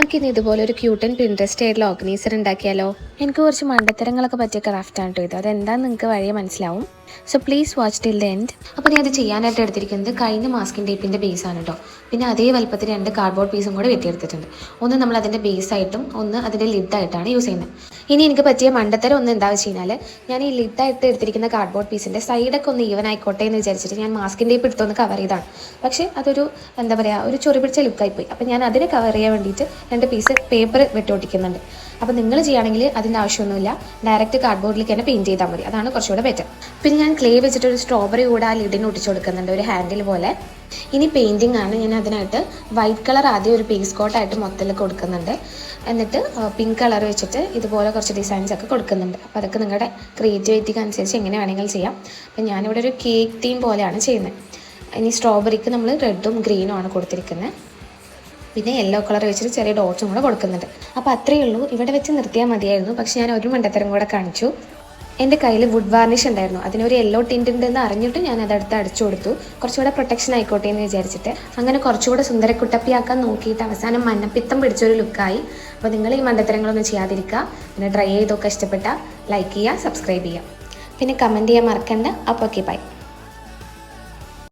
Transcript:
നമുക്കിന്ന് ഇതുപോലെ ഒരു ക്യൂട്ട് ആൻഡ് പിൻട്രസ്റ്റ് ആയിട്ടുള്ള ഓർഗനൈസർ ഉണ്ടാക്കിയാലോ? എനിക്ക് കുറച്ച് മണ്ടത്തരങ്ങളൊക്കെ പറ്റിയ ക്രാഫ്റ്റാണ് കേട്ടോ ഇത്. അതെന്താണെന്ന് നിങ്ങൾക്ക് വഴിയെ മനസ്സിലാവും. So please watch till the end. അപ്പോൾ ഞാൻ അത് ചെയ്യാനായിട്ട് എടുത്തിരിക്കുന്നത് കഴിഞ്ഞ മാസ്കിംഗ് ടേപ്പിൻ്റെ ബേസാണ് കേട്ടോ. പിന്നെ അതേ വലുപ്പത്തിൽ 2 കാർഡ്ബോർഡ് പീസും കൂടെ വെട്ടിയെടുത്തിട്ടുണ്ട്. ഒന്ന് നമ്മൾ അതിൻ്റെ ബേസായിട്ടും ഒന്ന് അതിൻ്റെ ലിഡായിട്ടാണ് യൂസ് ചെയ്യുന്നത്. ഇനി എനിക്ക് പറ്റിയ മണ്ടത്തരം ഒന്ന് എന്താ വെച്ച് കഴിഞ്ഞാൽ, ഞാൻ ഈ ലിഡായിട്ട് എടുത്തിരിക്കുന്ന കാർഡ്ബോർഡ് പീസിൻ്റെ സൈഡൊക്കെ ഒന്ന് ഈവൻ ആയിക്കോട്ടെ എന്ന് വിചാരിച്ചിട്ട് ഞാൻ മാസ്കിംഗ് ടേപ്പ് എടുത്തൊന്ന് കവർ ചെയ്താണ്. പക്ഷേ അതൊരു എന്താ പറയുക, ഒരു ചൊറി പിടിച്ച ലുക്കായിപ്പോയി. അപ്പോൾ ഞാൻ അതിനെ കവർ ചെയ്യാൻ വേണ്ടിയിട്ട് 2 പീസ് പേപ്പർ വെട്ടൊട്ടിക്കുന്നുണ്ട്. അപ്പോൾ നിങ്ങൾ ചെയ്യുകയാണെങ്കിൽ അതിൻ്റെ ആവശ്യമൊന്നുമില്ല, ഡയറക്റ്റ് കാർഡ്ബോർഡിലേക്ക് തന്നെ പെയിൻറ്റ് ചെയ്താൽ മതി. അതാണ് കുറച്ചുകൂടെ ബെറ്റർ. പിന്നെ ഞാൻ ക്ലേ വെച്ചിട്ട് ഒരു സ്ട്രോബെറി കൂടെ ആ ലിഡിന് ഒട്ടിച്ചു കൊടുക്കുന്നുണ്ട്, ഒരു ഹാൻഡിൽ പോലെ. ഇനി പെയിൻറ്റിംഗ് ആണ്. ഞാൻ അതിനായിട്ട് വൈറ്റ് കളർ ആദ്യം ഒരു പേസ് കോട്ടായിട്ട് മൊത്തത്തിൽ കൊടുക്കുന്നുണ്ട്. എന്നിട്ട് പിങ്ക് കളർ വെച്ചിട്ട് ഇതുപോലെ കുറച്ച് ഡിസൈൻസ് ഒക്കെ കൊടുക്കുന്നുണ്ട്. അപ്പോൾ അതൊക്കെ നിങ്ങളുടെ ക്രിയേറ്റിവിറ്റിക്ക് അനുസരിച്ച് എങ്ങനെ വേണമെങ്കിലും ചെയ്യാം. അപ്പം ഞാനിവിടെ ഒരു കേക്ക് തീം പോലെയാണ് ചെയ്യുന്നത്. ഇനി സ്ട്രോബെറിക്ക് നമ്മൾ റെഡും ഗ്രീനും ആണ് കൊടുത്തിരിക്കുന്നത്. പിന്നെ യെല്ലോ കളർ വെച്ചിട്ട് ചെറിയ ഡോട്ട്സും കൂടെ കൊടുക്കുന്നുണ്ട്. അപ്പോൾ അത്രയേ ഉള്ളൂ. ഇവിടെ വെച്ച് നിർത്തിയാൽ മതിയായിരുന്നു, പക്ഷേ ഞാൻ ഒരു മണ്ടത്തരം കൂടെ കാണിച്ചു. എൻ്റെ കയ്യിൽ വുഡ് വാർണിഷ് ഉണ്ടായിരുന്നു. അതിനൊരു യെല്ലോ ടിൻ്റ് ഉണ്ടെന്ന് അറിഞ്ഞിട്ട് ഞാൻ അതെടുത്ത് അടിച്ചു കൊടുത്തു, കുറച്ചുകൂടെ പ്രൊട്ടക്ഷൻ ആയിക്കോട്ടെ എന്ന് വിചാരിച്ചിട്ട്. അങ്ങനെ കുറച്ചുകൂടെ സുന്ദരക്കുട്ടപ്പിയാക്കാൻ നോക്കിയിട്ട് അവസാനം മഞ്ഞപ്പിത്തം പിടിച്ചൊരു ലുക്കായി. അപ്പോൾ നിങ്ങൾ ഈ മണ്ടത്തരങ്ങളൊന്നും ചെയ്യാതിരിക്കുക. പിന്നെ ട്രൈ ചെയ്തൊക്കെ ഇഷ്ടപ്പെട്ടാൽ ലൈക്ക് ചെയ്യുക, സബ്സ്ക്രൈബ് ചെയ്യുക, പിന്നെ കമൻറ്റ് ചെയ്യാൻ മറക്കണ്ട. അപ്പോൾ ഓക്കെ, ബൈ.